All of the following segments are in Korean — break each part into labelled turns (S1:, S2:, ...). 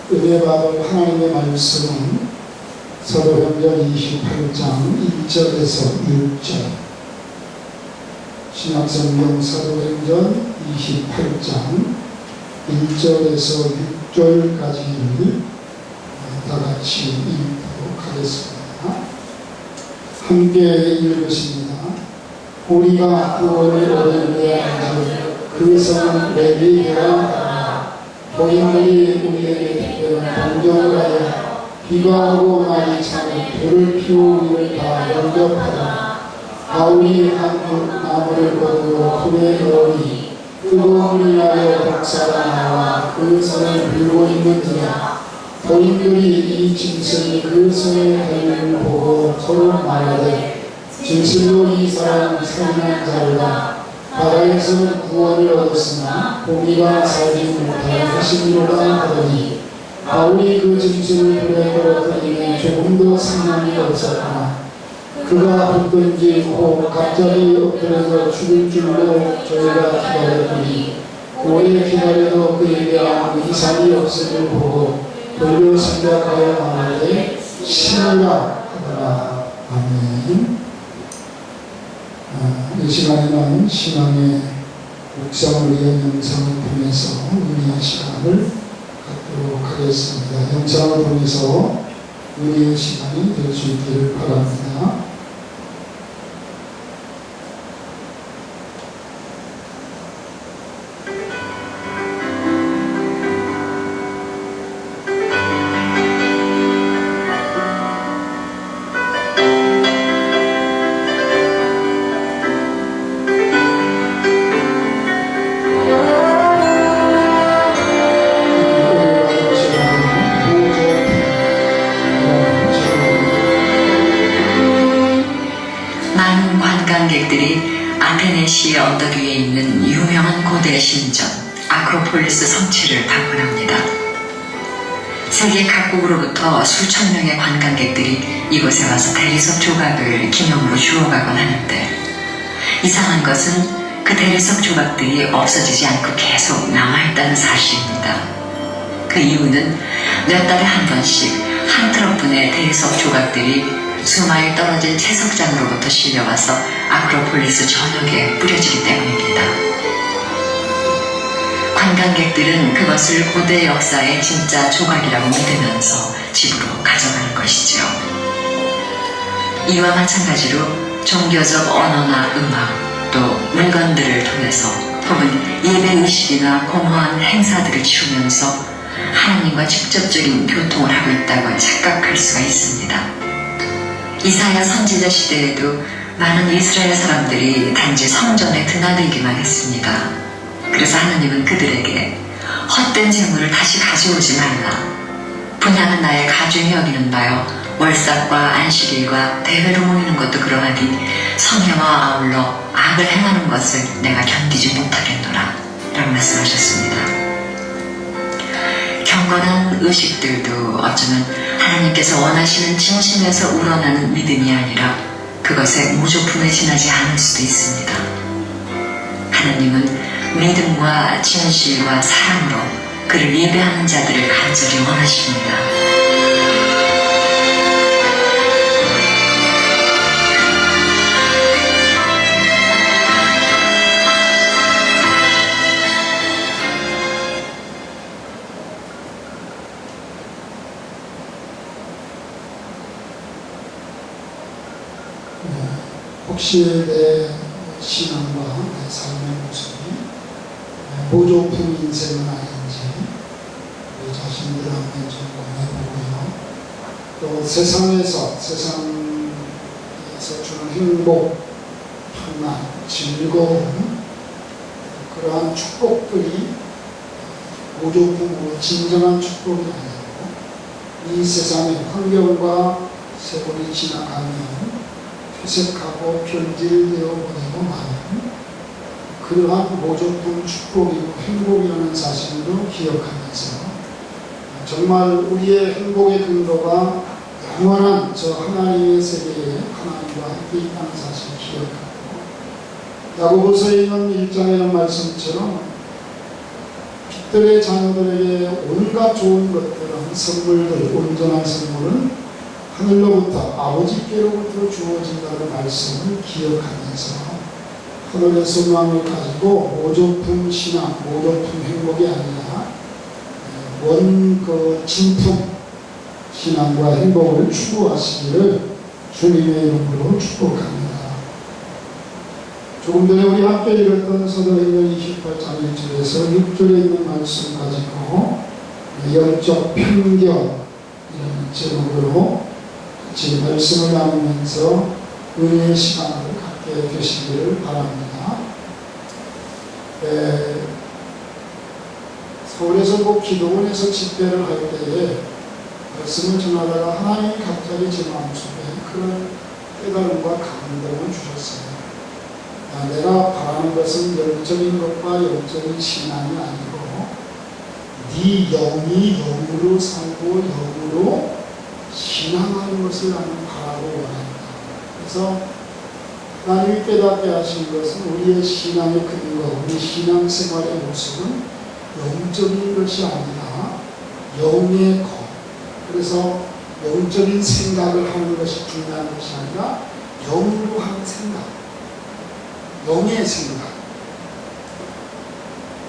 S1: 은혜 받을 하나님의 말씀은 사도행전 28장 1절에서 6절, 신약성경 사도행전 28장 1절에서 6절까지를 다같이 읽도록 하겠습니다. 함께 읽으십니다. 우리가 구원을 얻은 그 성은 레위기라. 고인들이 우리에게 특별한 동정을 하여 비가 오고 날이 차면 불을 피우기를 다 영접하다. 바울이 한 나무를 거두어 불에 넣으니 뜨거움을 하여 독사가 나와 그 성을 불고 있는지라. 고인들이 이 짐승이 그 성에 달림을 보고 서로 말하되 진실로 이 사람은 살인한 자로다. 바다에서는 구원을 얻었으나 고기가 살지 못하여 하시리로다 하더니 바울이 그 짐승을 불에 떨어뜨리니 조금 더 상함이 없었구나. 그가 붙든지 고 갑자기 엎드려서 죽을 줄로 저희가 기다렸더니 오래 기다려도 그에게 아무 이상이 없음을 보고 돌려 생각하여 말하되 신이라 하더라. 아멘. 이 시간에는 신앙의 묵상을 위한 영상을 통해서 은혜의 시간을 갖도록 하겠습니다. 영상을 통해서 은혜의 시간이 될 수 있기를 바랍니다.
S2: 아테네시의 언덕 위에 있는 유명한 고대 신전 아크로폴리스 성취를 방문합니다. 세계 각국으로부터 수천 명의 관광객들이 이곳에 와서 대리석 조각을 기념으로 주워가곤 하는데, 이상한 것은 그 대리석 조각들이 없어지지 않고 계속 남아있다는 사실입니다. 그 이유는 몇 달에 한 번씩 한 트럭분의 대리석 조각들이 수마일 떨어진 채석장으로부터 실려와서 아크로폴리스 전역에 뿌려지기 때문입니다. 관광객들은 그것을 고대 역사의 진짜 조각이라고 믿으면서 집으로 가져가는 것이죠. 이와 마찬가지로 종교적 언어나 음악, 또 물건들을 통해서 혹은 예배의식이나 공허한 행사들을 치우면서 하나님과 직접적인 교통을 하고 있다고 착각할 수가 있습니다. 이사야 선지자 시대에도 많은 이스라엘 사람들이 단지 성전에 드나들기만 했습니다. 그래서 하나님은 그들에게 헛된 재물을 다시 가져오지 말라. 분향은 나의 가중히 여기는 바요 월삭과 안식일과 대회로 모이는 것도 그러하니 성회와 아울러 악을 행하는 것을 내가 견디지 못하겠노라 라고 말씀하셨습니다. 경건한 의식들도 어쩌면 하나님께서 원하시는 진심에서 우러나는 믿음이 아니라 그것의 무조품에 지나지 않을 수도 있습니다. 하나님은 믿음과 진실과 사랑으로 그를 예배하는 자들을 간절히 원하십니다.
S1: 혹시 내 신앙과 내 삶의 모습이 보조품 인생은 아닌지 우리 자신들 한번 좀 고민해보고요. 또 세상에서 주는 행복, 평안, 즐거움, 그러한 축복들이 보조품으로 진정한 축복이 아니고 이 세상의 환경과 세월이 지나가면 퇴색하고 변질되어 버리고 마는 그러한 보조품 축복이고 행복이라는 사실도 기억하면서 정말 우리의 행복의 근거가 영원한 저 하나님의 세계에 하나님과 함께 있다는 사실을 기억하고, 야고보서에 있는 1장에는 말씀처럼 빛들의 자녀들에게 온갖 좋은 것들은 선물들, 온전한 선물은 하늘로부터 아버지께로부터 주어진다는 말씀을 기억하면서 하늘의 소망을 가지고 모조품 신앙, 모조품 행복이 아니라 원 진품 신앙과 행복을 추구하시기를 주님의 이름으로 축복합니다. 조금 전에 우리 함께 읽었던 사도행전 28장 1절에서 6절에 있는 말씀 가지고 영적 편견 이런 제목으로 같이 말씀을 나누면서 은혜의 시간을 갖게 되시기를 바랍니다. 서울에서 기도원에서 집회를 할 때에 말씀을 전하다가 하나님이 갑자기 제 마음속에 그런 깨달음과 감동을 주셨어요. 내가 바라는 것은 영적인 것과 영적인 신앙이 아니고 네 영이 영으로 살고 영으로 신앙하는 것을 나는 바라고 원한다. 그래서 하나님이 깨닫게 하신 것은 우리의 신앙의 근거, 우리 신앙생활의 모습은 영적인 것이 아니라 영의 것. 그래서 영적인 생각을 하는 것이 중요한 것이 아니라 영으로 하는 생각, 영의 생각,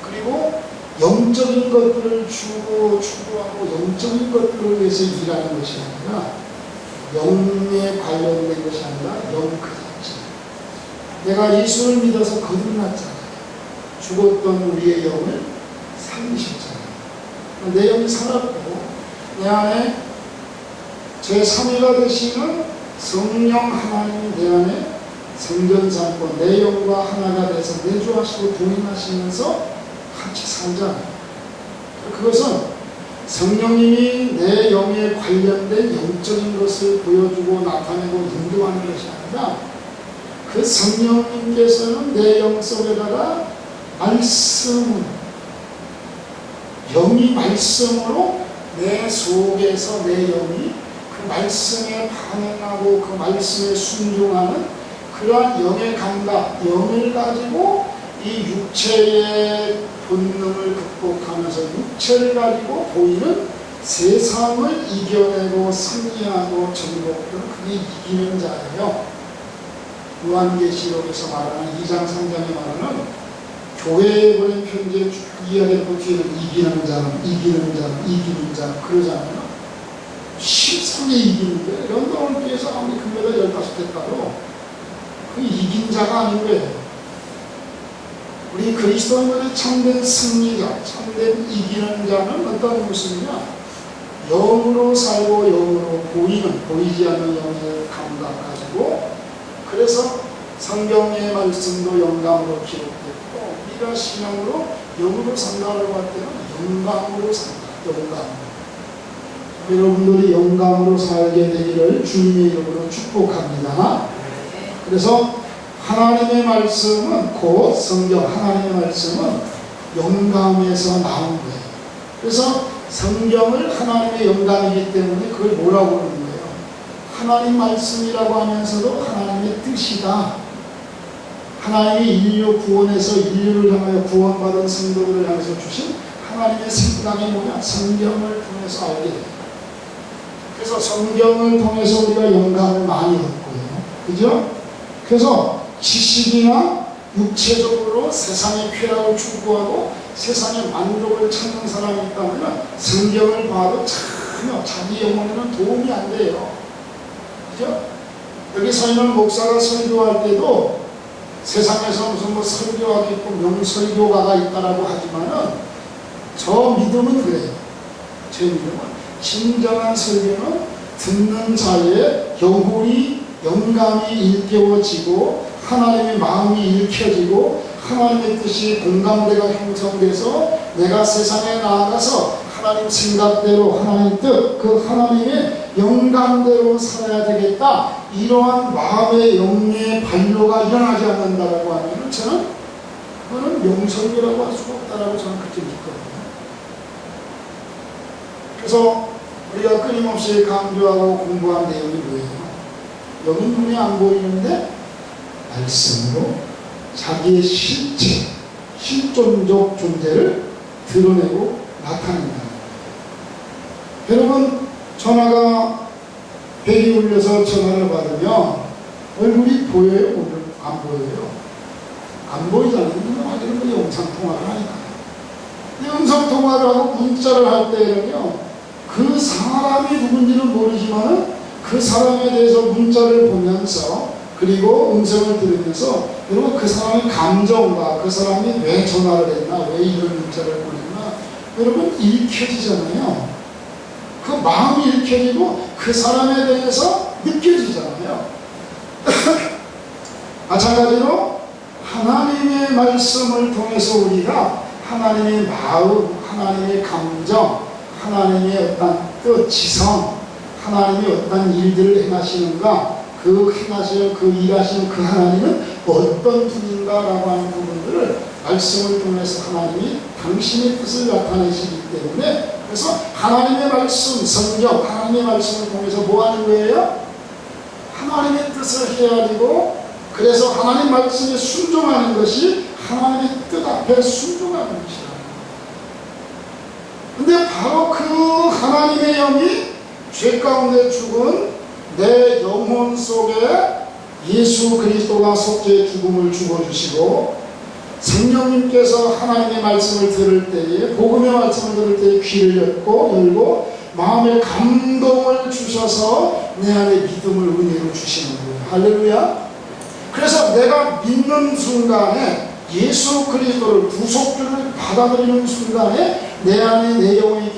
S1: 그리고 영적인 것들을 추구하고 영적인 것들을 위해서 일하는 것이 아니라 영에 관련된 것이 아니라 영 그 자체. 내가 예수를 믿어서 거듭났잖아요. 죽었던 우리의 영을 살리셨잖아요. 내 영이 살았고 내 안에 제3위가 되시는 성령 하나님이 내 안에 성전 삼고 내 영과 하나가 돼서 내주하시고 동행하시면서 같이 살잖아요. 그것은 성령님이 내 영에 관련된 영적인 것을 보여주고 나타내고 인도하는 것이 아니라 그 성령님께서는 내 영 속에다가 말씀을, 영이 말씀으로 내 속에서 내 영이 그 말씀에 반응하고 그 말씀에 순종하는 그러한 영의 감각, 영을 가지고 이 육체의 본능을 극복하면서 육체를 가지고 보이는 세상을 이겨내고 승리하고 정복하는 그게 이기는 자예요. 요한계시록에서 말하는 2장 3장에 말하는 교회에 보낸 편지에 쭉 이야기하고 뒤에는 이기는 자는 그러잖아요. 실상에 이기는데 런던 교회에서 아무리 금메달 15개 따도 그 이긴 자가 아닌 거예요. 우리 그리스도인들의 참된 승리자, 참된 이기는 자는 어떤 모습이냐? 영으로 살고 영으로 보이지 않는 영의 감각 가지고, 그래서 성경의 말씀도 영감으로 기록됐고 우리가 신앙으로 영으로 산다고 할 때는 영감으로 산다. 영감으로. 여러분들이 영감으로 살게 되기를 주님의 이름으로 축복합니다. 그래서 하나님의 말씀은 곧 성경, 하나님의 말씀은 영감에서 나온 거예요. 그래서 성경을 하나님의 영감이기 때문에 그걸 뭐라고 그러는 거예요? 하나님 말씀이라고 하면서도 하나님의 뜻이다. 하나님이 인류 구원에서 인류를 향하여 구원받은 성도들을 향해서 주신 하나님의 생각이 뭐냐? 성경을 통해서 알게 돼요. 그래서 성경을 통해서 우리가 영감을 많이 얻고요. 그죠? 그래서 지식이나 육체적으로 세상의 쾌락을 추구하고 세상의 만족을 찾는 사람이 있다면 성경을 봐도 전혀 자기 영혼에는 도움이 안 돼요. 그죠? 여기 서 있는 목사가 설교할 때도 세상에서 무슨 설교하겠고 명설교가가 있다라고 하지만은 저 믿음은 그래요. 제 믿음은 진정한 설교는 듣는 자의 영감이 일깨워지고 하나님의 마음이 읽혀지고 하나님의 뜻이 공감대가 형성돼서 내가 세상에 나아가서 하나님 생각대로 하나님 뜻, 그 하나님의 영감대로 살아야 되겠다. 이러한 마음의 영의 반로가 일어나지 않는다라고 하면 저는 그거는 명설교라고 할 수가 없다라고 저는 그렇게 믿거든요. 그래서 우리가 끊임없이 강조하고 공부한 내용이 뭐예요? 여기 눈에 안 보이는데 말씀으로 자기의 실체, 실존적 존재를 드러내고 나타낸다는 거예요. 여러분, 전화가 벨이 울려서 전화를 받으면 얼굴이 보여요? 오늘 안 보여요? 안 보이잖아요. 이런 거 영상통화를 하니까. 영상통화를 하고 문자를 할 때는요, 그 사람이 누군지는 모르지만 그 사람에 대해서 문자를 보면서, 그리고 음성을 들으면서 여러분 그 사람의 감정과 그 사람이 왜 전화를 했나, 왜 이런 문자를 보냈나, 여러분 읽혀지잖아요. 그 마음이 읽혀지고 그 사람에 대해서 느껴지잖아요. 마찬가지로 하나님의 말씀을 통해서 우리가 하나님의 마음, 하나님의 감정, 하나님의 어떤 뜻, 지성, 하나님이 어떤 일들을 행하시는가, 그 행하시는, 그 일하시는 그 하나님은 어떤 분인가라고 하는 부분들을 말씀을 통해서 하나님이 당신의 뜻을 나타내시기 때문에, 그래서 하나님의 말씀, 성경, 하나님의 말씀을 통해서 뭐 하는 거예요? 하나님의 뜻을 헤아리고, 그래서 하나님 말씀에 순종하는 것이 하나님의 뜻 앞에 순종하는 것이라. 근데 바로 그 하나님의 영이 죄 가운데 죽은 내 영혼 속에 예수 그리스도가 속죄의 죽음을 죽어주시고, 성령님께서 하나님의 말씀을 들을 때에, 복음의 말씀을 들을 때에 귀를 열고 마음에 감동을 주셔서 내 안에 믿음을 은혜로 주시는 거예요. 할렐루야. 그래서 내가 믿는 순간에, 예수 그리스도를 구속주를 받아들이는 순간에 내 안에 내 영혼이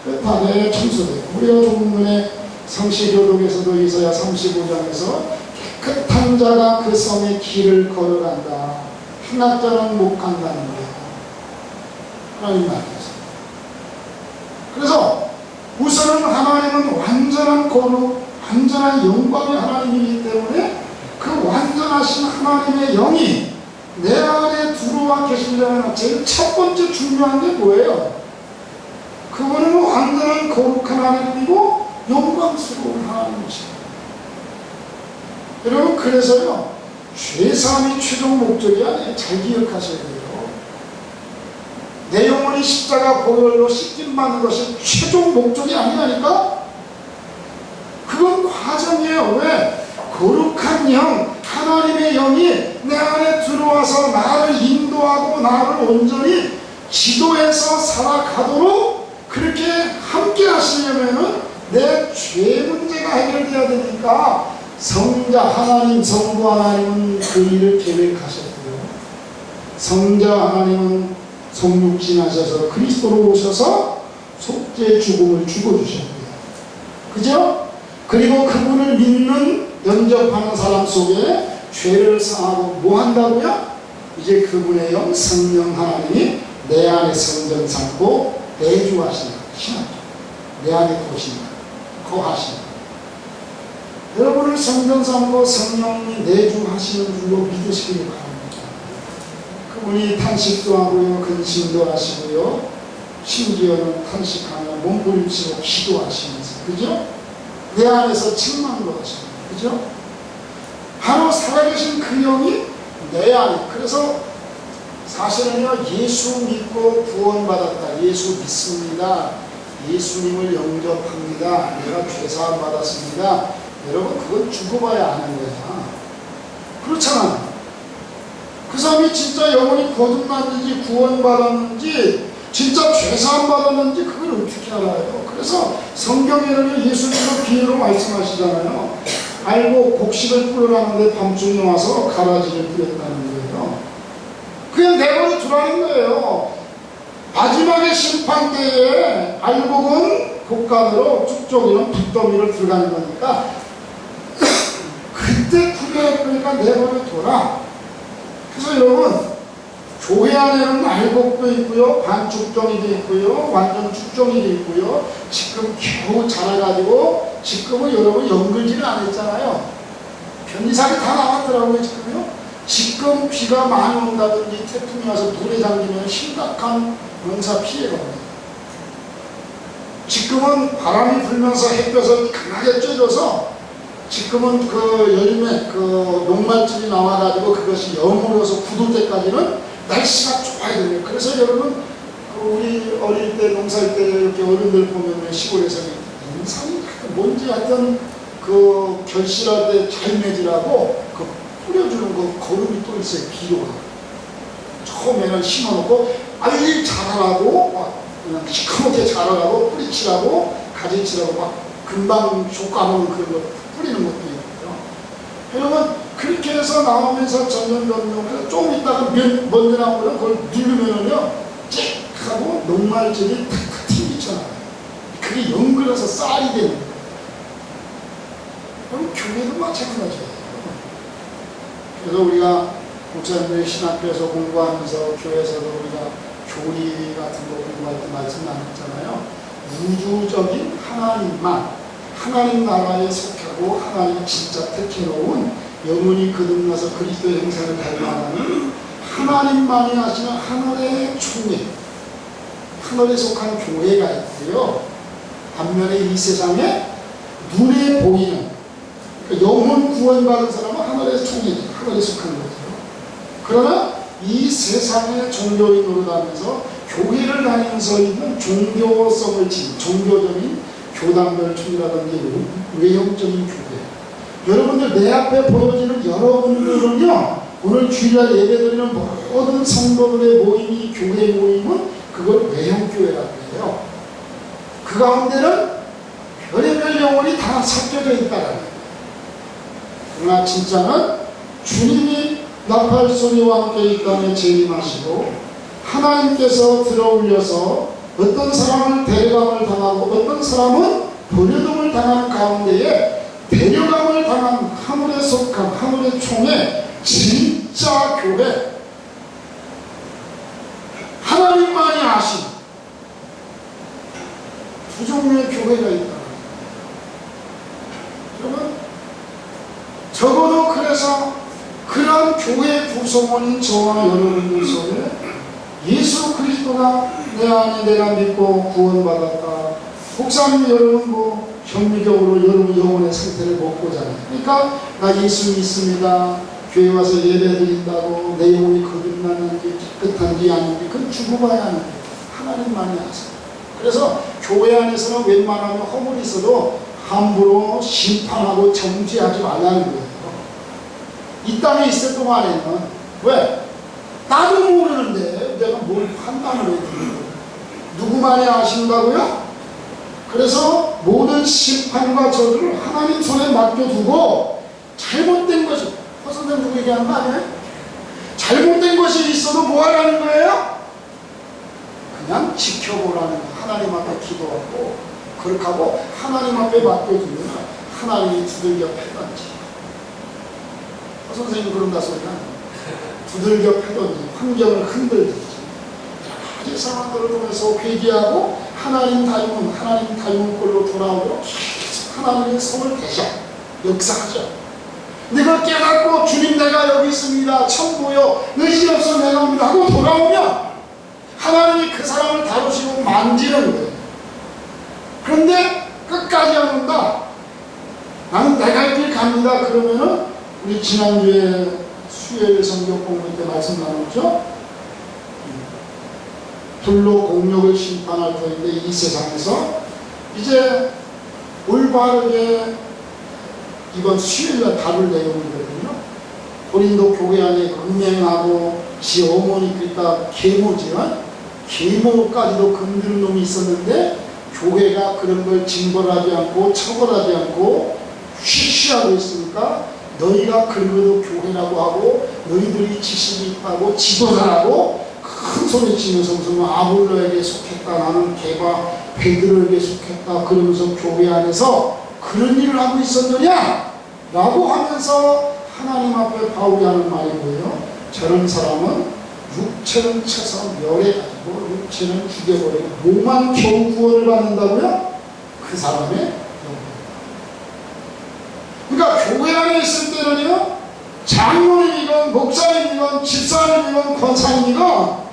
S1: 깨끗하게 청소되고, 우리가 조금 전에 성시교독에서도 이사야 35장에서 깨끗한 자가 그 성의 길을 걸어간다, 행악자는 못 간다는 거예요. 하나님 말께서. 그래서 우선은 하나님은 완전한 거룩, 완전한 영광의 하나님이기 때문에 그 완전하신 하나님의 영이 내 안에 들어와 계시려면 제일 첫 번째 중요한 게 뭐예요? 그분은 완전한 거룩한 하나님이고 영광스러운 하나님이십니다. 여러분, 그래서요, 죄사함이 최종 목적이 아니에요. 잘 기억하셔야 돼요. 내 영혼이 십자가 보혈로 씻김 받는 것이 최종 목적이 아니라니까? 그건 과정이에요. 왜? 거룩한 영, 하나님의 영이 내 안에 들어와서 나를 인도하고 나를 온전히 지도해서 살아가도록 그렇게 함께 하시려면은 내 죄 문제가 해결돼야 되니까 성자 하나님, 성부 하나님은 그 일을 계획하셨고요. 성자 하나님은 성육신하셔서 그리스도로 오셔서 속죄 죽음을 죽어주셨고요. 그죠? 그리고 그분을 믿는, 영접하는 사람 속에 죄를 사하고 뭐 한다고요? 이제 그분의 영, 성령 하나님이 내 안에 성전 삼고 내주하신다. 신앙. 내 안에 거하신다. 여러분을 성전 삼고 성령이 내주하시는 줄로 믿으시길 바랍니다. 그분이 탄식도 하고요, 근심도 하시고요, 심지어는 탄식하며 몸부림치고 기도하시면서, 그죠? 내 안에서 책망도 하시고, 그죠? 바로 살아계신 그 영이 내 안에. 그래서 사실은요, 예수 믿고 구원받았다, 예수 믿습니다, 예수님을 영접합니다, 내가 죄사함 받았습니다, 여러분, 그건 죽어봐야 아는 거야. 그렇잖아요. 그 사람이 진짜 영혼이 거듭났는지 구원받았는지 진짜 죄사함 받았는지 그걸 어떻게 알아요? 그래서 성경에는 예수님도 비유로 말씀하시잖아요. 알고 곡식을 뿌려놨는데 밤중에 와서 가라지를 뿌렸다는 거예요. 그냥 내버려 두라는 거예요. 마지막에 심판 때에 알곡은 곡간으로, 쭉쪽이는 붓더미를 들어가는 거니까 그때 구별해보니까 내버려 둬라. 그래서 여러분, 교회 안에는 알곡도 있고요, 반죽종이도 있고요, 완전 죽종이도 있고요. 지금 겨우 자라가지고 지금은 여러분 연글질을 안 했잖아요. 변이사기 다 나왔더라고요. 지금요. 지금 비가 많이 온다든지 태풍이 와서 물에 잠기면 심각한 농사 피해가 옵니다. 지금은 바람이 불면서 햇볕을 강하게 쬐줘서 지금은 그 여름에 그 녹말질이 나와가지고 그것이 여물어서 굳을 때까지는 날씨가 좋아야 돼요. 그래서 여러분, 우리 어릴 때 농사할 때 이렇게 어른들 보면 시골에서 인상이 뭔지 하여튼 그 결실할 때 잘 맺으라고 그 뿌려주는 거 거름이 또 있어요. 비료가 처음에는 심어놓고 빨리 자라라고 막 그냥 시커멓게 자라라고 뿌리치라고 가지치라고 막 금방 족가먹는 그런 거 뿌리는 것도 있고요. 그러면 그렇게 해서 나오면서 전년전년해서 좀 있다가 먼저 나오면 그걸 누르면은요 쨍 하고 녹말질이 탁탁 튕기쳐나가요. 그게 연글어서 쌀이 되는 거예요. 그럼 교회도 마찬가지예요. 그래서 우리가 목사님들이 신학교에서 공부하면서 교회에서도 우리가 교리 같은 거 공부할 때 말씀 나눴잖아요. 우주적인 하나님만 하나님 나라에 속하고 하나님 진짜 택해놓은 영혼이 거듭나서 그리스도의 형상을 닮아가는 하나님만이 하시는 하늘의 총회, 하늘에 속한 교회가 있고요. 반면에 이 세상에 눈에 보이는 영혼 구원받은 사람은 하늘의 총회죠. 하늘에 속한 거죠. 그러나 이 세상의 종교인으로 다니면서 교회를 다니면서 있는 종교성을 지닌 종교적인 교단별 총이라든지 외형적인 교회. 여러분들 내 앞에 보여지는 여러분들은요, 오늘 주일날 예배드리는 모든 성도들의 모임이 교회 모임은 그걸 외형교회라고 해요. 그 가운데는 별의별 영혼이 다 섞여져 있다라는 거예요. 그러나 진짜는 주님이 나팔 소리와 함께 이 땅에 재림하시고 하나님께서 들어올려서 어떤 사람은 데려감을 당하고 어떤 사람은 버려둠을 당하는 가운데에 데려감을 당한 하늘에 속한 하늘의 총회 진짜 교회, 하나님만이 아신 두 종류의 교회가 있다. 여러분 적어도 그래서 그런 교회 구성원인 저와 여러분들 속에 예수 그리스도가 내 안에 내가 믿고 구원받았다. 목사님 여러분 뭐 현미경으로 여러분 영혼의 상태를 못 보잖아요. 그러니까 나 예수 믿습니다. 교회 와서 예배 드린다고 내 영혼이 거듭나는지 깨끗한지 아닌지 그건 주고 봐야 하는 거예요. 하나님만이 아세요. 그래서 교회 안에서는 웬만하면 허물이 있어도 함부로 심판하고 정죄하지 말라는 거예요. 이 땅에 있을 동안에는 왜? 나도 모르는데 내가 뭘 판단을 해야 되는 거예요. 누구만이 아신다고요? 그래서 모든 심판과 저주를 하나님 손에 맡겨두고 잘못된 것이 허선생 누구 얘기하는 거 아니에요? 잘못된 것이 있어도 뭐 하라는 거예요? 그냥 지켜보라는 거예요. 하나님 앞에 기도하고 그렇게 하고 하나님 앞에 맡겨두면 하나님이 두들겨 패던지 선생님 그런다 소리가 두들겨 패던지 환경을 흔들든지 여러 가지 상황들을 통해서 회개하고 하나님 닮은 꼴로 돌아오도록 계속 하나님의 손을 대셔 역사하죠. 내가 깨닫고 주님 내가 여기 있습니다. 천부요 의지 없어 내가 옵니다 하고 돌아오면 하나님이 그 사람을 다루시고 만지는 거예요. 그런데 끝까지 안 온다. 나는 내가 할 길 갑니다. 그러면은 우리 지난주에 수요일 성경 공부 때 말씀 나눴죠? 불로 공력을 심판할 터인데 이 세상에서 이제 올바르게 이번 수요일날 다룰 내용이거든요. 고린도 교회 안에 음행하고 지 어머니 그러니까 계모지만 계모까지도 건드는 놈이 있었는데 교회가 그런 걸 징벌하지 않고 처벌하지 않고 쉬쉬하고 있으니까 너희가 그런 것도 교회라고 하고 너희들이 지식이 있다고 지도자라고 큰 소리 치면서 무슨 아볼로에게 속했다 나는 개바 베드로에게 속했다 그러면서 교회 안에서 그런 일을 하고 있었느냐 라고 하면서 하나님 앞에 바울이 하는 말이 뭐예요? 저런 사람은 육체는 쳐서 멸해가지고 육체는 죽여버리고 몸만 겨우 구원을 받는다고요? 그 사람의 영혼. 그러니까 교회 안에 있을 때는요 장로님이건 목사님이건 집사님이건 권사님이건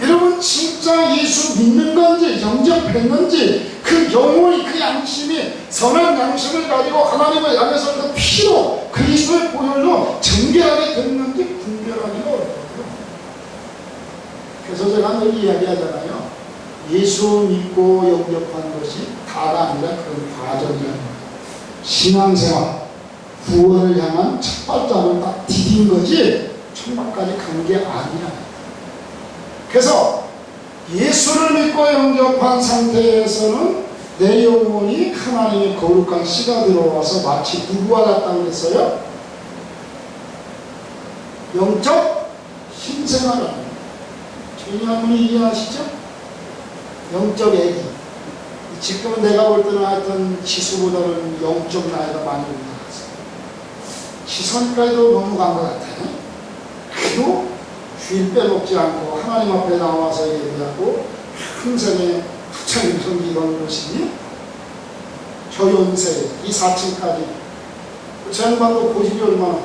S1: 여러분 진짜 예수 믿는 건지 영접했는지 그 영혼이 그 양심이 선한 양심을 가지고 하나님을 향해서 그 피로 그리스도의 보혈로 정결하게 됐는지 분별하기가 어렵거든요. 그래서 제가 늘 이야기하잖아요. 예수 믿고 영접한 것이 다가 아니라 그런 과정이라는 거예요. 신앙생활, 구원을 향한 첫 발자국을 딱 디딘 거지 천막까지 간 게 아니라. 그래서 예수를 믿고 영접한 상태에서는 내 영혼이 하나님의 거룩한 씨가 들어와서 마치 누구와 같다고 했어요? 영적 신생아를 합니다. 주인님이 이해하시죠? 영적 애기. 지금은 내가 볼 때는 하여튼 지수보다는 영적 나이가 많이 올라갔어요. 지선까지도 너무 간 것 같아요. 그래도 주일 빼먹지 않고 하나님 앞에 나와서 예배하고 평생에 부처님 섬기던 것이니 저 연세 이 4층까지 제 양반도 고집이 얼마나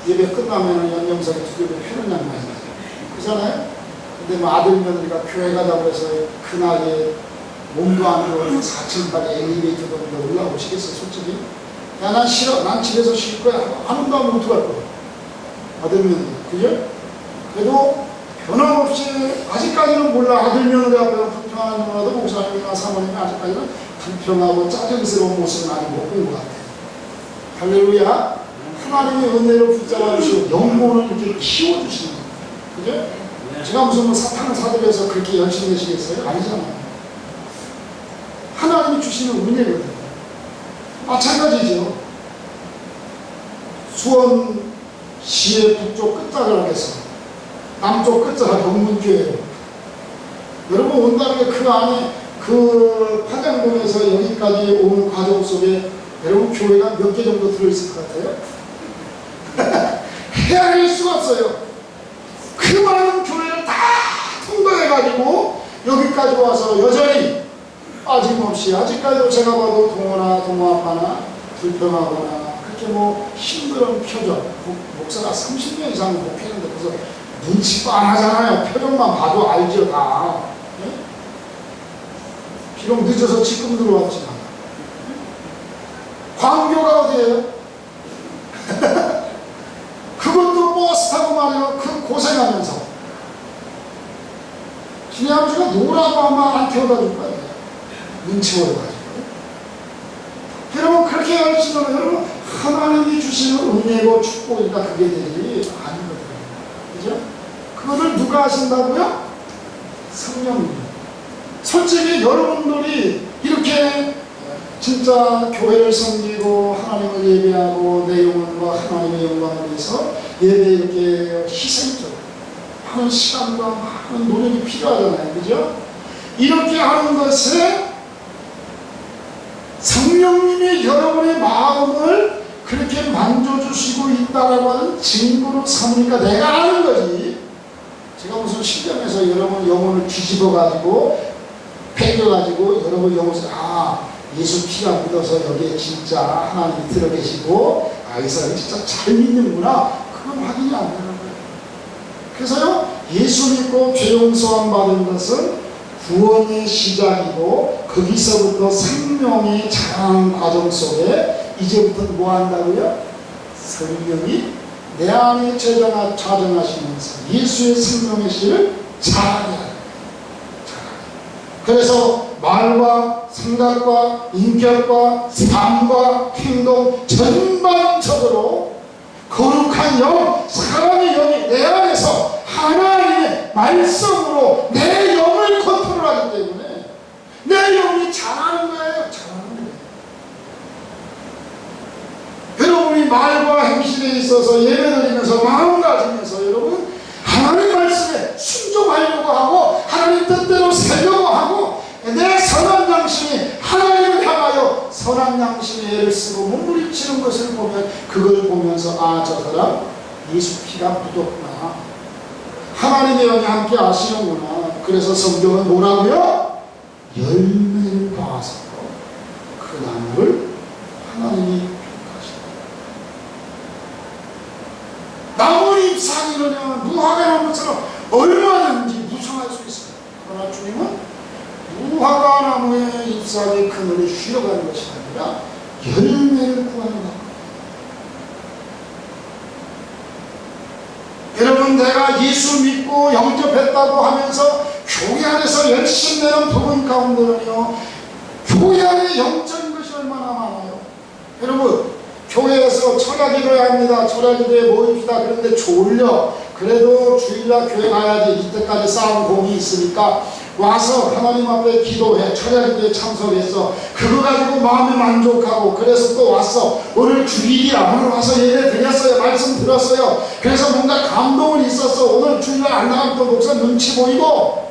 S1: 예배 끝나면 연명석에 두개 회는 양반이잖아요. 그잖아요? 근데 뭐 아들 며느리가 교회 가자고 해서 그 나이에 몸도 안 좋은 4층까지 엘리베이터 돌는데 올라오시겠어 솔직히? 야 난 싫어. 난 집에서 쉴 거야. 하는도 안 하면 어떡할 거야. 아들 며느리. 그죠? 그래도 변함없이 아직까지는 몰라. 아들 며느리 앞에서 불평하는 누나도 목사님이나 사모님이 아직까지는 불평하고 짜증스러운 모습은 아직 못 본 것 같아요. 할렐루야. 하나님의 은혜를 붙잡아 주시고 영혼을 이렇게 키워주시는 거예요. 그죠? 제가 무슨 뭐 사탕을 사드려서 그렇게 열심히 되시겠어요? 아니잖아요. 하나님이 주시는 은혜거든요. 마찬가지죠. 수원시의 북쪽 끝자락에서 남쪽 끝자락 영문교회로 여러분 온다는 게 그 안에 그 파장동에서 여기까지 오는 과정 속에 여러분 교회가 몇 개 정도 들어있을 것 같아요? 헤아릴 수가 없어요. 그 많은 교회를 다 통과해가지고 여기까지 와서 여전히 빠짐없이 아직까지도 제가 봐도 동호나 동호아파나 불평하거나 그렇게 뭐 힘든 표정, 목사가 30년 이상 목회했는데 그래서 눈치 빤하잖아요. 표정만 봐도 알죠 다. 네? 비록 늦어서 지금 들어왔지만 광교가 어디예요? 그것도 버스 타고 말이야 그 고생하면서 주님 아버지가 노라고 하면 안 태워다 줄 거예요. 눈치 보여가지고. 여러분 그렇게 열심히 여러분 하나님이 주시는 은혜고 축복이니까 그게 되지 아니거든요. 그죠? 그거를 누가 하신다고요? 성령님. 솔직히 여러분들이 이렇게 진짜 교회를 섬기고 하나님을 예배하고 내 영혼과 하나님의 영광을 위해서 예배 이렇게 희생적으로 하는 시간과 많은 노력이 필요하잖아요. 그죠? 이렇게 하는 것에 성령님이 여러분의 마음을 그렇게 만져주시고 있다라고 하는 증거로 삼으니까 내가 아는 거지. 제가 무슨 실경에서 여러분 영혼을 뒤집어가지고 패겨가지고 여러분 영혼을 예수 피가 묻어서 여기에 진짜 하나님이 들어계시고 이 사람이 진짜 잘 믿는구나. 그건 확인이 안 되는 거예요. 그래서요 예수 믿고 죄 용서함 받은 것은 구원의 시작이고 거기서부터 생명이 자라는 과정 속에 이제부터 뭐 한다고요? 성령이 내 안에 자정하시면서 예수의 생명의 씨를 자라게 하는. 그래서 말과 생각과 인격과 삶과 행동 전반적으로 거룩한 영, 사람의 영이 내 안에서 하나님의 말씀으로 내 영을 컨트롤하기 때문에 내 영이 자라는 거예요. 자라는 거예요. 여러분이 말과 행실에 있어서 예배드리면서 마음 가지면서 여러분 하나님 말씀에 순종하려고 하고 하나님 뜻대로 살려고 하고 내 선한 양심이 하나님을 향하여 선한 양심의 애를 쓰고 몸부림치는 것을 보면 그걸 보면서 저 사람 예수 피가 묻었구나. 하나님의 영이 함께 하시는구나. 그래서 성경은 뭐라고요? 열매를 봐서 그 나무를 하나님이 평가하신다. 나무 잎사귀 이러면 무화과 나무처럼 얼마든지 무성할 수 있어요. 그러나 주님은 무화과 나무의 잎사귀 그늘에 쉬어가는 것이 아니라 열매를 구하는 것. 여러분 여러분, 내가 예수 믿고 영접했다고 하면서 교회 안에서 열심히 내는 부분 가운데는요, 교회 안에 영적인 것이 얼마나 많아요. 여러분, 교회에서 철야기도해야 합니다. 철야기도에 모입시다. 그런데 졸려. 그래도 주일날 교회 가야지. 이때까지 쌓은 공이 있으니까 와서 하나님 앞에 기도해. 철야기도에 참석했어. 그거 가지고 마음이 만족하고, 그래서 또 왔어. 오늘 주일이야. 오늘 와서 예배 드렸어요. 말씀 들었어요. 그래서 뭔가 감동은 있었어. 오늘 주일날 안 나가면 또 목사 눈치 보이고,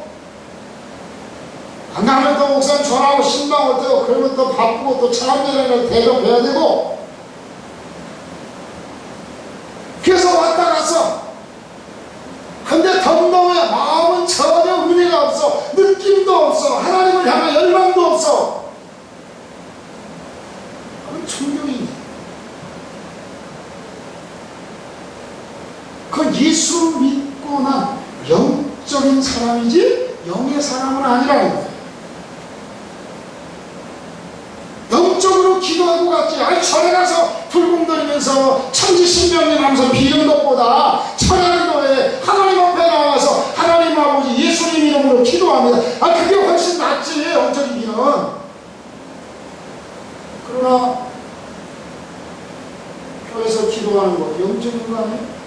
S1: 안 나가면 또 목사 전화하고 신방 올 때고, 그러면 또 바쁘고 또 차원전에 대접해야 되고. 그래서 왔다 갔어. 근데 덤덤해. 마음은 전혀 은혜가 없어. 느낌도 없어. 하나님을 향한 열망도 없어. 그건 충격이네. 그건 예수 믿고 난 영적인 사람이지 영의 사람은 아니라는 거예요. 영적으로 기도하고 갔지. 아니, 절에 가서 불공들이면서 천지신명리 하면서 비는 것보다 철야기도에 하나님 앞에 나와서 하나님 아버지 예수님 이름으로 기도합니다. 아, 그게 훨씬 낫지, 영적이기는. 그러나 교회에서 기도하는 거 영적인 거 아니에요?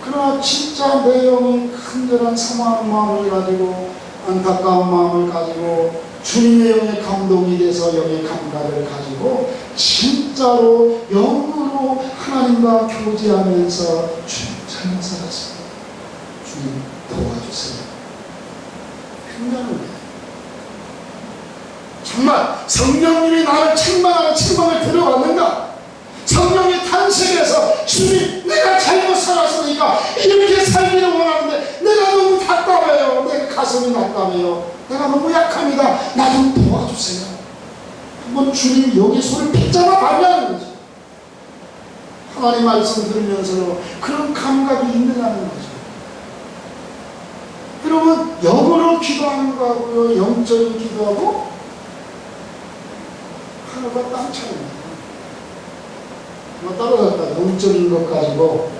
S1: 그러나 진짜 내 영이 간절한 사모하는 마음을 가지고, 안타까운 마음을 가지고, 주님의 영의 감동이 돼서 영의 감각을 가지고 진짜로 영으로 하나님과 교제하면서 주님 삶을 살았습니다. 주님 도와주세요. 굉장한 거예요. 정말 성령님이 나를 책망하는 책망을 들어왔는가? 성령이 탄생해서 주님, 내가 잘못 살았으니까 이렇게 살기를 원하는데 내가 너무 답답해요. 내 가슴이 답답해요. 내가 너무 약합니다. 나 좀 도와주세요. 한번 주님 여기 손을 붙잡아 발휘하는 거죠. 하나님 말씀 들으면서 그런 감각이 있느냐는 거죠. 여러분, 영으로 기도하는 거하고요, 영적인 기도하고 하늘과 땅 차이입니다. 따라갔다. 영적인 것 가지고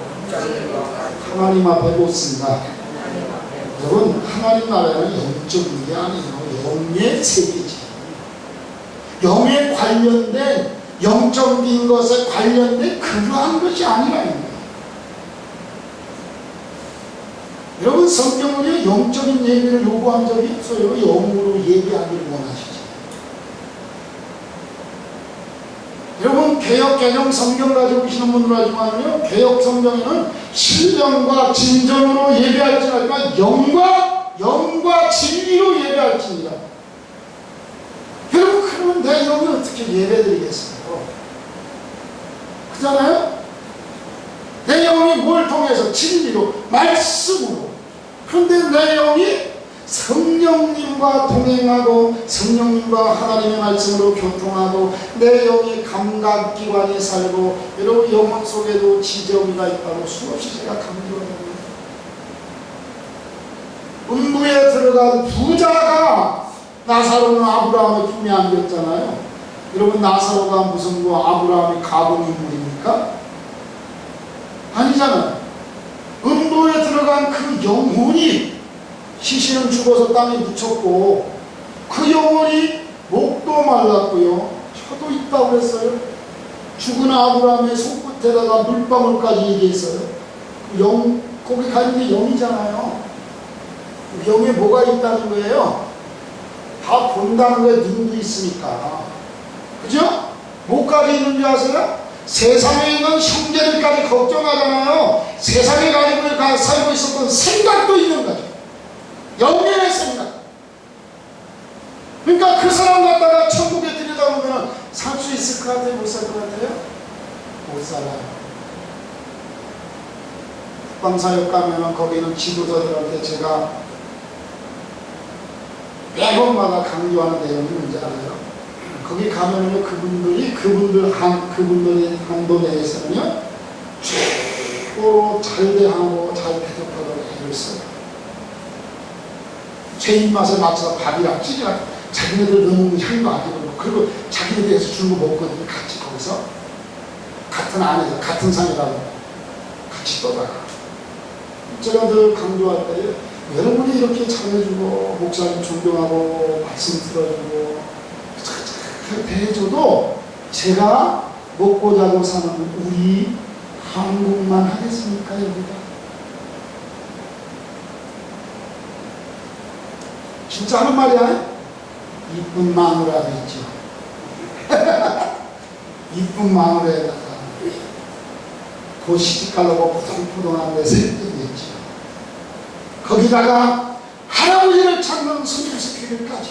S1: 하나님 앞에 묻습니다. 여러분, 하나님 나라는 영적인 게 아니에요. 영의 세계지. 영에 관련된, 영적인 것에 관련된 그러한 것이 아니라는 거예요. 여러분, 성경은요, 영적인 예배를 요구한 적이 없어요. 영으로 예배하기를 원하시죠. 여러분, 개혁 개정 성경 가지고 계시는 분들 하지만요, 개혁 성경에는 신령과 진정으로 예배할지 하지만 영과 진리로 예배할지니라. 여러분, 그러면 내 영이 어떻게 예배드리겠어요? 그잖아요? 내 영이 뭘 통해서? 진리로, 말씀으로. 그런데 내 영이 성령님과 동행하고 성령님과 하나님의 말씀으로 교통하고 내 영의 감각기관이 살고, 여러분, 영혼 속에도 지정이가 있다고 수없이 제가 강조합니다. 음부에 들어간 부자가 나사로는 아브라함의 품에 안겼잖아요. 여러분, 나사로가 무슨 아브라함의 가본 인물입니까? 아니잖아요. 음부에 들어간 그 영혼이, 시신은 죽어서 땅에 묻혔고 그 영혼이 목도 말랐고요, 혀도 있다고 했어요. 죽은 아브라함의 손끝에다가 물방울까지 얘기했어요. 거기 가는 게 영이잖아요. 영에 뭐가 있다는 거예요? 다 본다는 거에 눈도 있으니까. 그죠? 뭐까지 있는지 아세요? 세상에 있는 형제들까지 걱정하잖아요. 세상에 가지고 살고 있었던 생각도 있는 거죠. 영혼의 생각. 그러니까 그 사람 갖다가 천국에 들여다보면 살 수 있을 것 같아요? 못 살 것 같아요? 못 살아요. 국방사역 가면은 거기는 지도자들한테 제가 매번마다 강조하는 내용이 뭔지 알아요? 거기 가면은요, 그분들의 한도 내에서는요, 최고로 잘 대하고 잘 대접하도록 애를 써요. 제 입맛에 맞춰서 밥이랑 찌개랑 자기네들 넣는 향도 아니고, 그리고 자기네들에서 주는 거 먹거든요. 같이 거기서 같은 안에서 같은 상이라고 같이 떠나가. 제가 늘 강조할 때 여러분이 이렇게 잘해주고 목사님 존경하고 말씀 들어주고 대해줘도 제가 먹고 자고 사는 우리 한국만 하겠습니까 여기가? 진짜 하는 말이야. 이쁜 마누라도 있죠. 이쁜 마누라에다가 그 시집가려고 포동포동한 내 새끼도 있죠. 거기다가 할아버지를 찾는 선주스키들까지.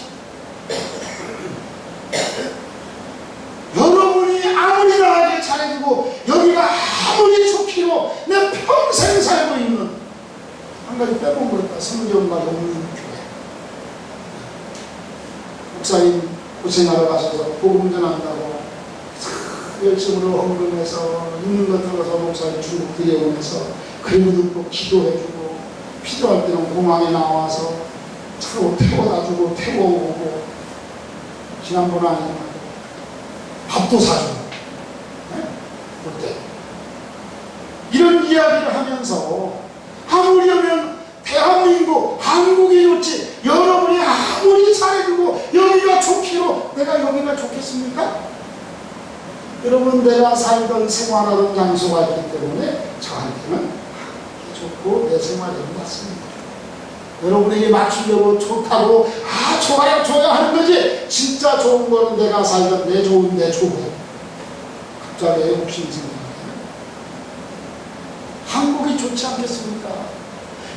S1: 여러분이 아무리 나에게 잘해주고 여기가 아무리 좋기로 내 평생 살고 있는 한 가지 빼본 거니까 성경과 없는 교회. 목사님 고생하러 가셔서 복음 전한다고 열심으로 헌금해서 있는 것 들어서 목사님 중국 들여오면서 그리고 듣고 기도해주고 필요할 때는 공항에 나와서 차로 태워다주고 태워오고 지난번 아니지만 밥도 사주고 네? 그때 이런 이야기를 하면서 아무리면 대한민국 한국이 좋지 여러분이 아무리 잘해주고 여기가 좋기로 내가 여기가 좋겠습니까? 여러분 내가 살던 생활하던 장소가 있기 때문에 저한테는 좋고 내 생활이 맞습니다. 여러분에게 맞추려고 좋다고 좋아요 좋아요 하는 거지 진짜 좋은 거는 내가 살던 내 좋은 내 좋고 갑자기 욕심이 생기는 한국이 좋지 않겠습니까?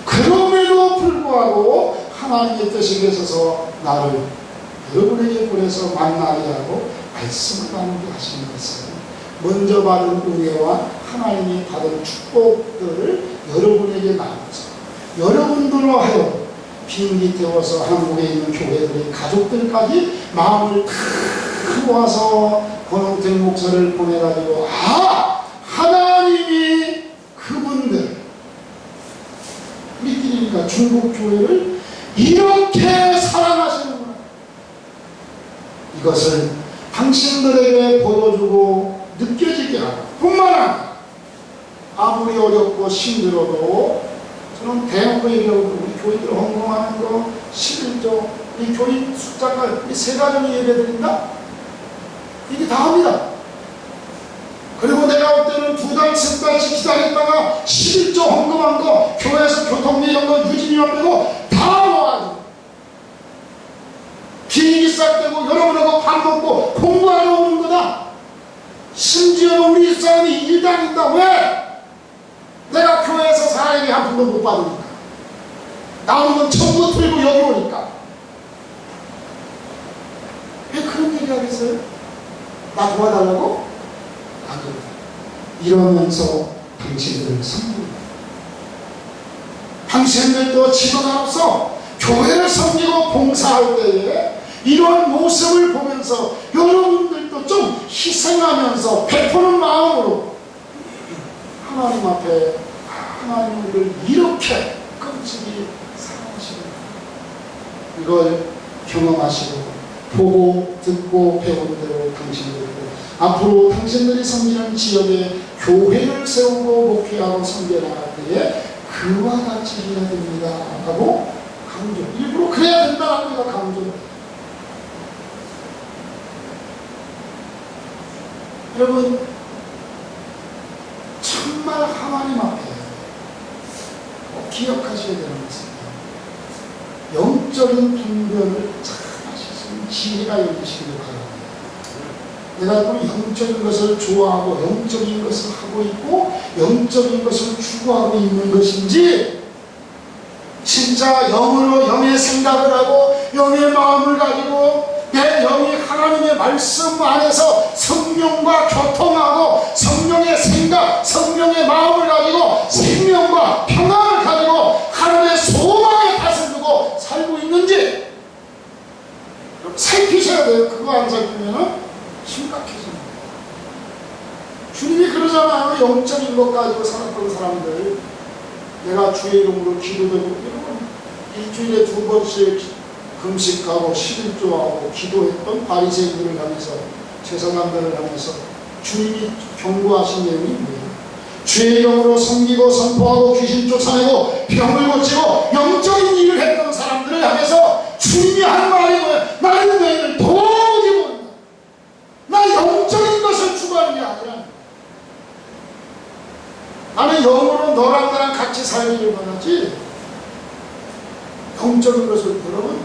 S1: 그럼에도 불구하고 하나님의 뜻이 계셔서 나를 여러분에게 보내서 만나게 하고 말씀을 나누게 하시는 것은 먼저 받은 은혜와 하나님이 받은 축복들을 여러분에게 나눠서 여러분들로 하여 비행기 태워서 한국에 있는 교회들의 가족들까지 마음을 다 모아서 권홍택 목사를 보내가지고 하나님이 그분들 우리끼리니까 중국 교회를 이렇게 사랑하시는구나. 이것을 당신들에게 보여주고 느껴지게 하고 뿐만 아니라 아무리 어렵고 힘들어도 저는 대놓고 얘기하고 우리 교인들 헌금하는 거 11조 우리 교인 숫자가 우리 세 가정이 예배드린다? 이게 다 합니다. 그리고 내가 올 때는 2달, 3달씩 기다렸다가 11조 헌금한 거 교회에서 교통비 이런 거 유진이만 빼고 다 모아가지고 비행기 싹 떼고 여러분하고 밥 먹고 공부하러 오는 거다. 심지어 우리 사람이 일도 안 한다. 왜? 내가 교회에서 사람이 한 푼도 못 받으니까 나오는 전부 들고 여기 오니까 왜 그런 얘기 하겠어요? 나 도와달라고? 안 그래. 이러면서 당신들을 섬깁니다. 당신들도 지도자로서 교회를 섬기고 봉사할 때에 이런 모습을 보면서 여러분들도 좀 희생하면서 베푸는 마음으로 하나님 앞에 하나님 우리를 이렇게 끔찍이 사랑하시는 이걸 경험하시고 보고 듣고 배운 대로 당신들도 앞으로 당신들이 섬기는 지역에 교회를 세우고 목회하고 섬겨나갈 때에 그와 같이 해야 됩니다 하고 강조, 일부러 그래야 된다는 우리가 강조를. 여러분 정말 하나님 앞에 꼭 기억하셔야 되는 것입니다. 영적인 분별을 잘 하실 수 있는 지혜가 있으시길 바랍니다. 내가 또 영적인 것을 좋아하고 영적인 것을 하고 있고 영적인 것을 추구하고 있는 것인지 진짜 영으로 영의 생각을 하고 영의 마음을 가지고 내 영이 하나님의 말씀 안에서 성령과 교통하고 성령의 생각, 성령의 마음을 가지고 생명과 평안을 가지고 하나님의 소망에 탓을 두고 살고 있는지 살피셔야 돼요. 그거 안 살피면 심각해집니다. 주님이 그러잖아요. 영적인 것 가지고 살았던 사람들 내가 주의 이름으로 기도되고 일주일에 2번씩 금식하고 11조하고 기도했던 바리새인들을 향해서 제사장들을 향해서 주님이 경고하신 내용이 뭐예요? 주의 영으로 섬기고 선포하고 귀신 쫓아내고 병을 고치고 영적인 일을 했던 사람들을 향해서 주님이 한 말이 뭐예요? 나는 너희를 도저히 모른다. 나 영적인 것을 추구하는 게 아니라 나는 영으로 너랑 나랑 같이 살기를 원하지 영적인 것을. 여러분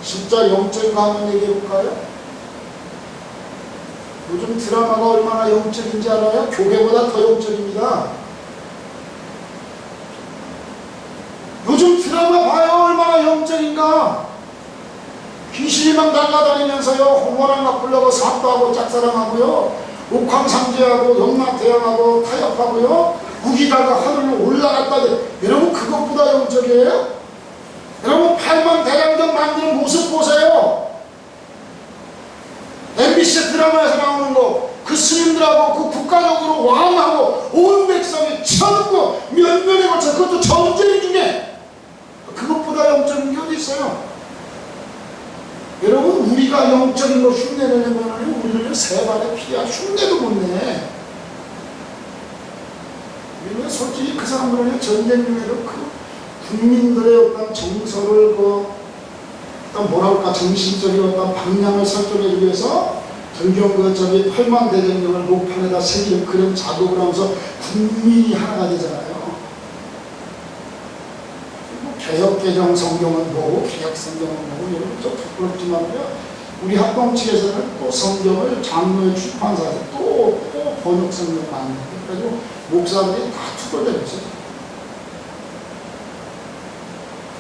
S1: 진짜 영적인 거 한번 얘기해 볼까요? 요즘 드라마가 얼마나 영적인지 알아요? 교회보다 더 영적입니다. 요즘 드라마 봐요. 얼마나 영적인가. 귀신이 막 날아다니면서요 홍어랑 막 불려고 사업도 하고 짝사랑하고요 옥황상제하고 영락대왕하고 타협하고요 우기다가 하늘로 올라갔다. 여러분 그것보다 영적이에요? 여러분 팔만대장경 만드는 모습 보세요. MBC 드라마에서 나오는 거, 그 스님들하고 그 국가적으로 왕하고 온 백성이 전부 면면에 걸쳐, 그것도 전쟁 중에 그것보다 영적인 게 어디 있어요? 여러분 우리가 영적인 거 흉내내려면 우리는 세 발의 피야 흉내도 못 내. 우리는 솔직히 그 사람들은 전쟁 중에도 그 국민들의 어떤 정서를 어떤 뭐랄까 정신적인 어떤 방향을 설정해주기 위해서 전경 저기 8만 대장경을 목판에다 새기는 그런 작업을 하면서 국민이 하나가 되잖아요. 개혁개정 성경은 뭐고 개혁 성경은 뭐고 이런 좀 부끄럽지만요. 우리 합동 측에서는 또 성경을 장로의 출판사에서 또 번역 성경을 만들고 그래가지고 목사들이 다 투덜대고 있어요.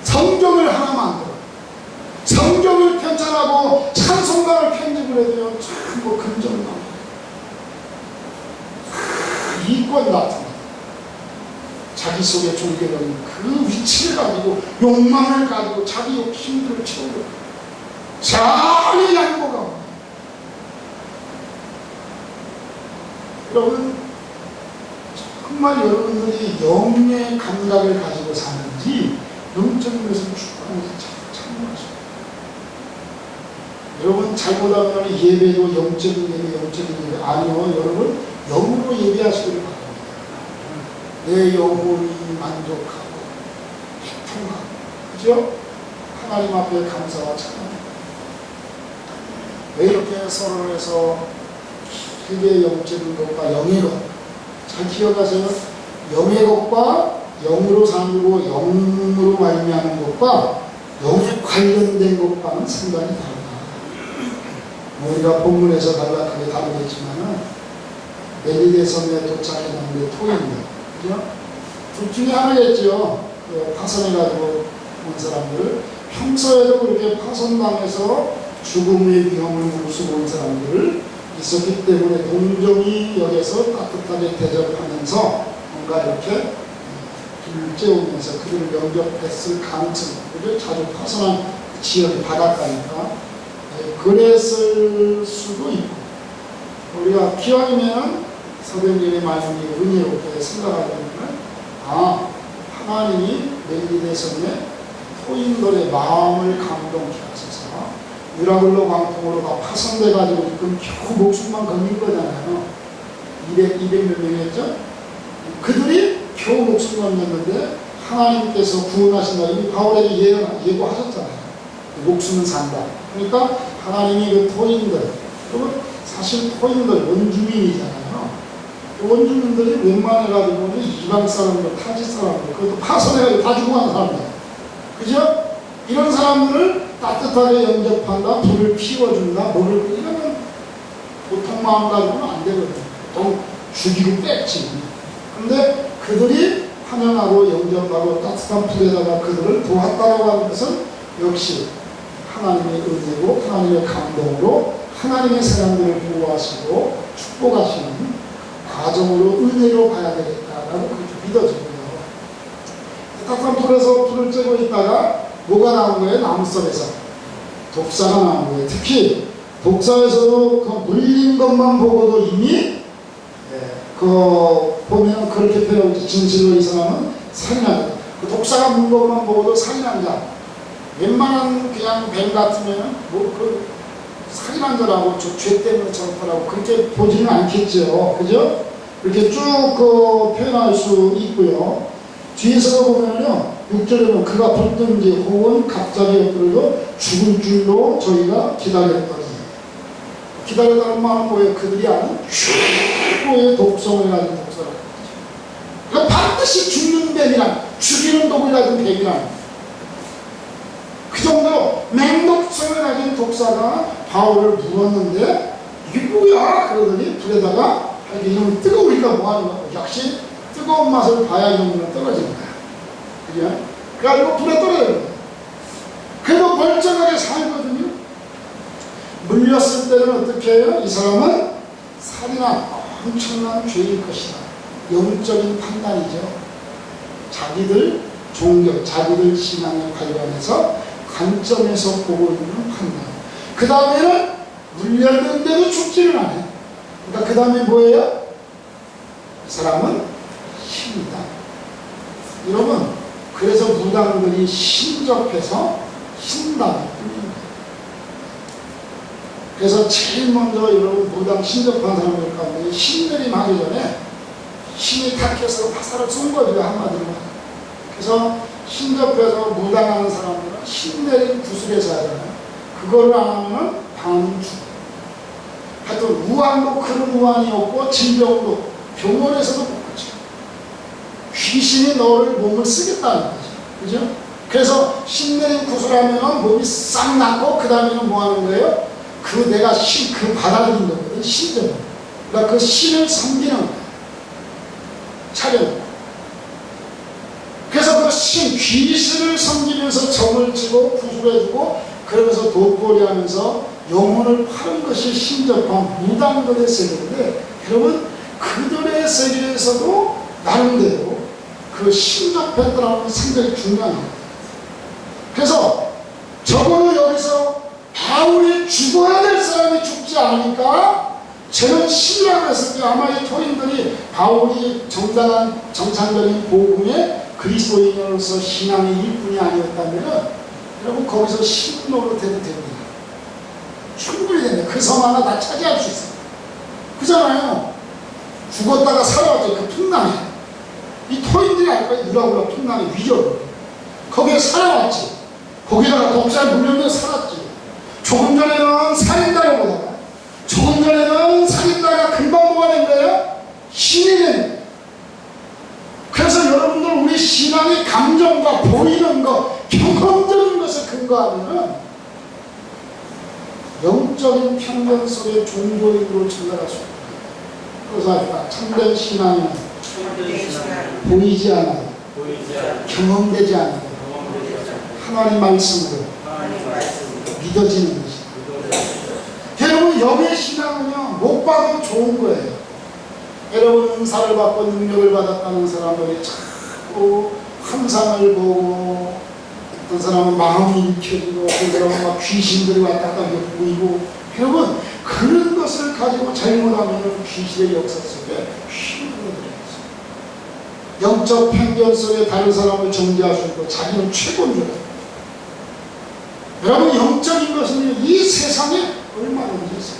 S1: 성경을 하나 만들어. 성경을 편찬하고 찬송가를 편집을 해도요 참뭐 금전을 나와요. 이권 같은 거. 자기 속에 존재하는 그 위치를 가지고 욕망을 가지고 자기 힘들을 채우고 잘 양보가. 여러분 정말 여러분들이 영의 감각을 가지고 사는지 영적인 것을 추구하는 것을 참 참고하십시오. 여러분 잘못하면 예배도 영적인 예배, 영적인 예배 아니요. 여러분 영으로 예배하시기를 바랍니다. 내 영혼이 만족하고 기통하고 그죠? 하나님 앞에 감사와 찬양. 왜 이렇게 서로를 해서 길게 영적인 것과 영의 것 잘 기억하세요. 영의 것과 영으로 살고 영으로 말미암은 것과 영에 관련된 것과는 상당히 다르다. 우리가 본문에서 단락하게 다루겠지만은 멜리데 섬에 도착했는데 토인들, 그죠? 둘 중에 하나겠죠. 파손해가지고 온 사람들을 평소에도 그렇게 파손당해서 죽음의 위험을 무릅쓰고 온 사람들을 있었기 때문에 동정이 여기서 따뜻하게 대접하면서 뭔가 이렇게 일제오면서 그들을 영접했을 가능성이 그죠? 자주 파손한 지역이 바닷가니까 그랬을 수도 있고 우리가 기왕이면 서대님의 말씀이 은혜롭게 생각하려면 하나님이 멜리데 섬에 토인들의 마음을 감동케 하셔서 유라굴로 광통으로 다 파손돼가지고 지금 겨우 목숨만 걸린 거잖아요. 200몇 명이었죠? 그들이 겨우 목숨 걸렸는데 하나님께서 구원하신다. 이미 바울에게 예고하셨잖아요. 목숨은 산다. 그러니까 하나님이 그 토인들, 그리고 사실 토인들 원주민이잖아요. 원주민들이 웬만해가지고는 이방 사람들, 타지 사람들, 그것도 파손해가지고 다 죽어간 사람들. 그죠? 이런 사람들을 따뜻하게 영접한다, 불을 피워준다, 뭐를 이러면 보통 마음 가지고는 안 되거든요. 보통 죽이고 뺐지. 근데 그들이 환영하고 영접하고 따뜻한 불에다가 그들을 도왔다라고 하는 것은 역시 하나님의 은혜고 하나님의 감동으로 하나님의 사람들을 보호하시고 축복하시는 과정으로 은혜로 봐야 되겠다라고 그렇게 믿어지고요. 따뜻한 불에서 불을 쬐고 있다가 뭐가 나온 거예요? 나무섭에서 독사가 나온 거예요. 특히 독사에서도 그 물린 것만 보고도 이미 보면 그렇게 표현하고 진실로 이 사람은 살인한 자. 그 독사가 문 것만 보고도 살인한 자. 웬만한 그냥 뱀 같으면 그 살인한 자라고 죄 때문에 저렇다라고 그렇게 보지는 않겠죠. 그죠? 이렇게 쭉 표현할 수 있고요. 뒤에서 보면요, 6절에 보면 그가 붙든지 혹은 갑자기 엎드려도 죽을 줄로 저희가 기다렸더니, 기다렸다는 말은 뭐예요? 그들이 아는 최고의 독성을 가진 독사라는 거죠. 그러니까 반드시 죽는 뱀이란, 죽이는 독을 가진 뱀이란, 그 정도로 맹독성을 가진 독사가 바울을 물었는데 이게 뭐야? 그러더니 불에다가 이놈이 뜨거우니까 뭐하는 거야? 역시 뜨거운 맛을 봐야 이놈은 떨어지는 거야. 그죠? 그래가지고 불에 떨어져요. 그래도 멀쩡하게 살거든요. 물렸을 때는 어떻게 해요? 이 사람은 살인한 엄청난 죄일 것이다. 영적인 판단이죠. 자기들 종교, 자기들 신앙에 관련해서 관점에서 보고 있는 판단. 그 다음에는 물렸는데도 죽지는 않아요. 그러니까 그 다음에 뭐예요? 이 사람은 신이다. 여러분, 그래서 무당들이 신접해서 신당을 뚫는 거예요. 그래서 제일 먼저 여러분 무당 신접한 사람들 가운데 신내림 하기 전에 신이 탁해서 화살을 쏜 거죠, 한마디로. 그래서 신접해서 무당하는 사람들은 신내림 구슬에서 하잖아요. 그거를 안 하면은 당하는 죽어요. 하여튼 우환도 그런 우환이 없고 질병도 병원에서도 못 고쳐. 귀신이 너를 몸을 쓰겠다는 거죠. 그죠? 그래서 신내림 구슬하면은 몸이 싹 낫고 그 다음에는 뭐 하는 거예요? 그 내가 그 받아들인 거거든, 신전. 그러니까 그 신을 섬기는 거야. 차려. 그래서 그 신, 귀신을 섬기면서 점을 치고 구슬해주고 그러면서 돋보리 하면서 영혼을 파는 것이 신접한 무당들의 세계인데, 여러분 그들의 세계에서도 나름대로 그 신접했더라는 건 상당히 중요한 거예요. 그래서 적어도 여기서 바울이 죽어야 될 사람이 죽지 않으니까 저는 신이라고 했을 때 아마 이 토인들이 바울이 정상적인 복음의 그리스도인으로서 신앙의 일꾼이 아니었다면 여러분 거기서 신 노릇해도 됩니다. 충분히 됩니다. 그 섬 하나 다 차지할 수 있어요. 그잖아요. 죽었다가 살아왔죠. 그 풍랑에. 이 토인들이 알 거예요. 누라구라 풍랑의 위력을. 거기에 살아왔지. 거기다가 독살 물려면 살았지. 조금 전에는 살인다고 보다가, 조금 전에는 살인다가 금방 뭐가 된 거예요? 신이 된 거예요. 그래서 여러분들 우리 신앙의 감정과 보이는 것, 경험적인 것을 근거하면은 영적인 편견 속에 종교인으로 전달할 수 있다. 그래서 아까 참된 신앙은 보이지 않아요. 경험되지 않아요. 하나님 말씀으로 믿어지는 것이다. 여러분 여기의 신앙은요 못 봐도 좋은 거예요. 여러분 은사를 받고 능력을 받았다는 사람들이 자꾸 환상을 보고, 어떤 사람은 마음이 읽혀지고, 어떤 사람은 막 귀신들이 왔다 갔다 보이고, 여러분 그런 것을 가지고 잘못하면 귀신의 역사 속에 휘둘러들어요. 영적 편견 속에 다른 사람을 정죄할 수 있고 자기는 최고인 줄 알아요. 여러분 영적인 것은 이 세상에 얼마든지 있어요.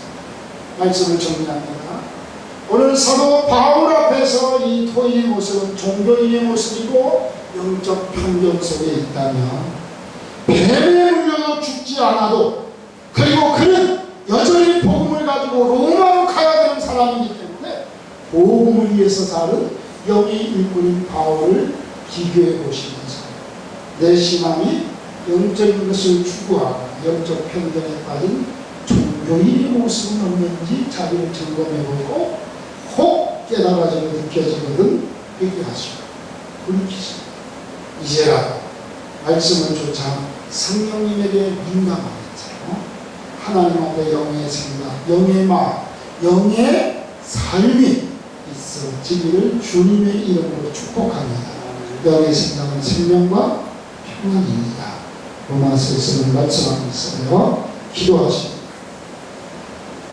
S1: 말씀을 정리합니다. 오늘 사도 바울 앞에서 이 토인의 모습은 종교인의 모습이고 영적 편견 속에 있다면, 뱀에 물려도 죽지 않아도, 그리고 그는 여전히 복음을 가지고 로마로 가야 되는 사람이기 때문에 복음을 위해서 사는 영의 일꾼인 바울을 비교해 보시면서 내 신앙이 영적인 것을 추구하고 영적 편견에 빠진 종교인의 모습은 없는지 자기를 점검해보고 혹 깨달아지고 느껴지거든 얘기하시고 굴리시고, 이제라도 말씀을 쫓아 성령님에게 민감하겠죠. 하나님 앞에 영의 생각, 영의 마음, 영의 삶이 있어지기를 주님의 이름으로 축복합니다. 영의 생각은 생명과 평안입니다. 로마서에서는 말씀하고 있어요. 기도하십니다.